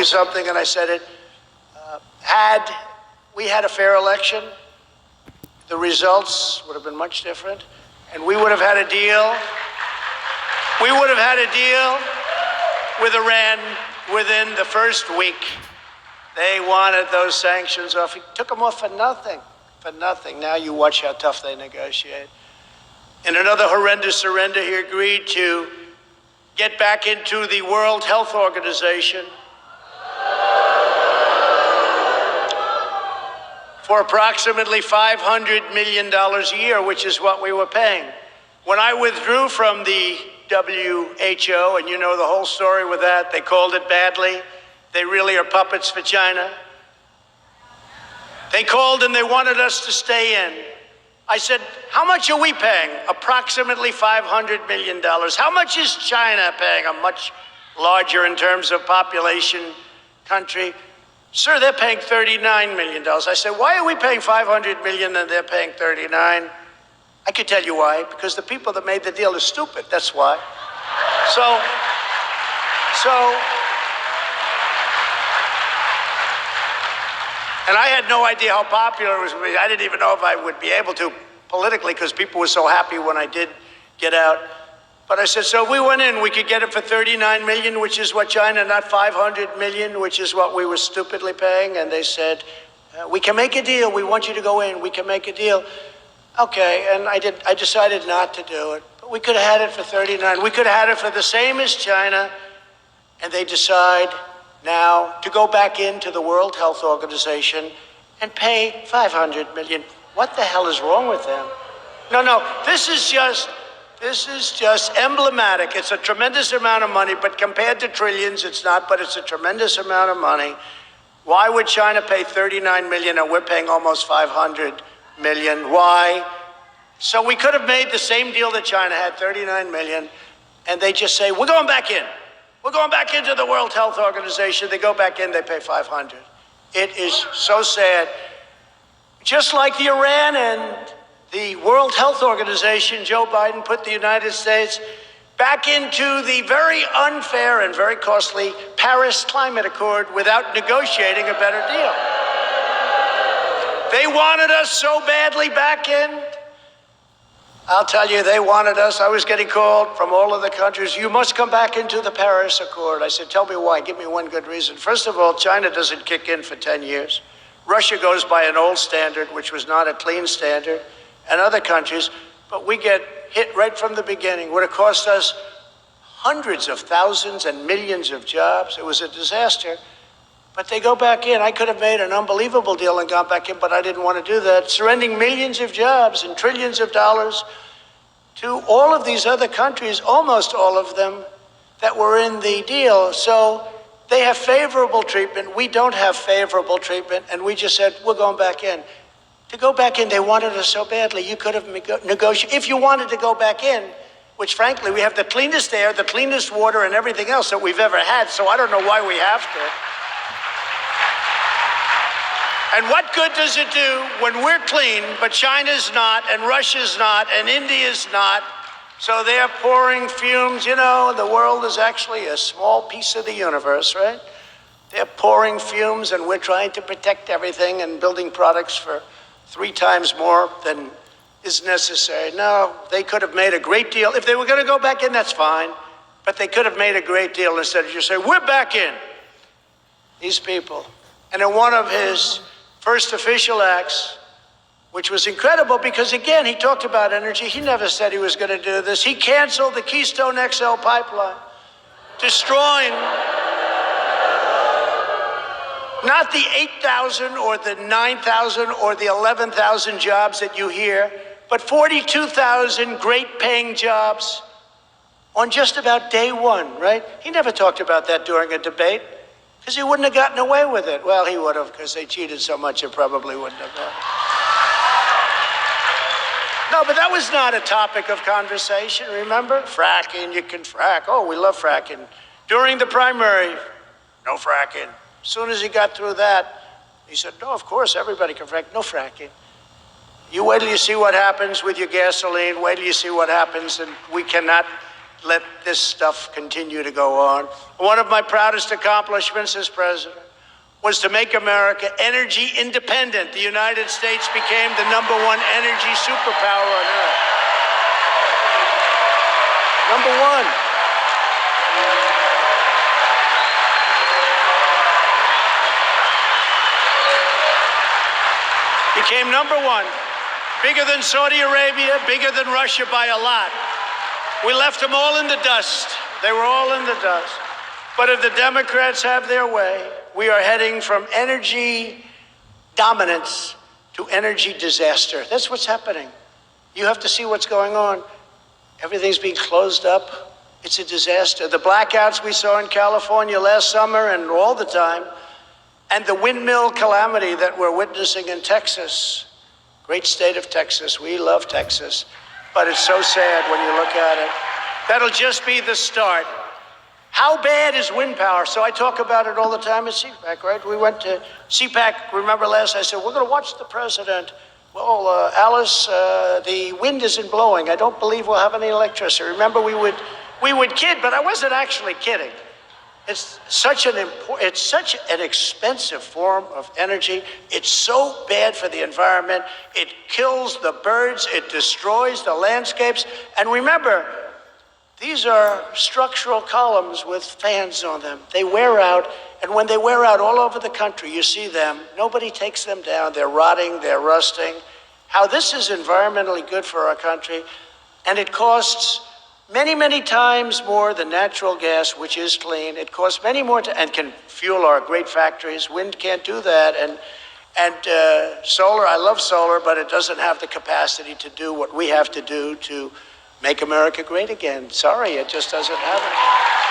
you something, and I said it. Had we had a fair election, the results would have been much different, and we would have had a deal. We would have had a deal with Iran within the first week. They wanted those sanctions off. He took them off for nothing, for nothing. Now you watch how tough they negotiate. In another horrendous surrender, he agreed to get back into the World Health Organization for approximately $500 million a year, which is what we were paying. When I withdrew from the WHO, and you know the whole story with that, they called it badly. They really are puppets for China. They called and they wanted us to stay in. I said, how much are we paying? Approximately $500 million. How much is China paying? A much larger in terms of population country. Sir, they're paying $39 million. I said, why are we paying $500 million and they're paying 39? I could tell you why, because the people that made the deal are stupid, that's why. And I had no idea how popular it was. I didn't even know if I would be able to politically, because people were so happy when I did get out. But I said, so we went in, we could get it for 39 million, which is what China, not 500 million, which is what we were stupidly paying. And they said, we can make a deal. We want you to go in. We can make a deal. Okay, and I decided not to do it. But we could have had it for 39. We could have had it for the same as China. And they decide now to go back into the World Health Organization and pay 500 million. What the hell is wrong with them? No, this is just emblematic. It's a tremendous amount of money, but compared to trillions, it's not, but it's a tremendous amount of money. Why would China pay 39 million and we're paying almost 500 million? Why? So we could have made the same deal that China had, 39 million, and they just say, we're going back in. We're going back into the World Health Organization. They go back in, they pay 500. It is so sad. Just like the Iran and the World Health Organization, Joe Biden put the United States back into the very unfair and very costly Paris Climate Accord without negotiating a better deal. They wanted us so badly back in. I'll tell you, they wanted us. I was getting called from all of the countries. You must come back into the Paris Accord. I said, tell me why. Give me one good reason. First of all, China doesn't kick in for 10 years. Russia goes by an old standard, which was not a clean standard, and other countries. But we get hit right from the beginning. Would have cost us hundreds of thousands and millions of jobs. It was a disaster. But they go back in. I could have made an unbelievable deal and gone back in, but I didn't want to do that. Surrendering millions of jobs and trillions of dollars to all of these other countries, almost all of them, that were in the deal. So they have favorable treatment. We don't have favorable treatment. And we just said, we're going back in. To go back in, they wanted us so badly. You could have negotiated. If you wanted to go back in, which frankly, we have the cleanest air, the cleanest water, and everything else that we've ever had. So I don't know why we have to. And what good does it do when we're clean, but China's not, and Russia's not, and India's not? So they're pouring fumes. You know, the world is actually a small piece of the universe, right? They're pouring fumes, and we're trying to protect everything and building products for 3 times more than is necessary. No, they could have made a great deal. If they were going to go back in, that's fine. But they could have made a great deal instead of just say, we're back in. These people. And in one of his first official acts, which was incredible because, again, he talked about energy. He never said he was going to do this. He canceled the Keystone XL pipeline, destroying not the 8,000 or the 9,000 or the 11,000 jobs that you hear, but 42,000 great-paying jobs on just about day one, right? He never talked about that during a debate. Because he wouldn't have gotten away with it. Well, he would have, because they cheated so much, it probably wouldn't have. No, but that was not a topic of conversation, remember? Fracking, you can frack. Oh, we love fracking. During the primary, no fracking. As soon as he got through that, he said, no, of course, everybody can frack. No fracking. You wait till you see what happens with your gasoline. Wait till you see what happens, and we cannot let this stuff continue to go on. One of my proudest accomplishments as president was to make America energy independent. The United States became the #1 energy superpower on earth. #1. Became #1. Bigger than Saudi Arabia, bigger than Russia by a lot. We left them all in the dust. They were all in the dust. But if the Democrats have their way, we are heading from energy dominance to energy disaster. That's what's happening. You have to see what's going on. Everything's being closed up. It's a disaster. The blackouts we saw in California last summer and all the time, and the windmill calamity that we're witnessing in Texas. Great state of Texas. We love Texas. But it's so sad when you look at it. That'll just be the start. How bad is wind power? So I talk about it all the time at CPAC, right? We went to CPAC, remember last, I said, we're going to watch the president. Well, Alice, the wind isn't blowing. I don't believe we'll have any electricity. Remember, we would kid, but I wasn't actually kidding. It's such an expensive form of energy. It's so bad for the environment. It kills the birds. It destroys the landscapes. And remember, these are structural columns with fans on them. They wear out, and when they wear out all over the country, you see them. Nobody takes them down. They're rotting, they're rusting. How this is environmentally good for our country, and it costs many, many times more than natural gas, which is clean. It costs many more and can fuel our great factories. Wind can't do that, and solar, I love solar, but it doesn't have the capacity to do what we have to do to make America great again. Sorry, it just doesn't have it.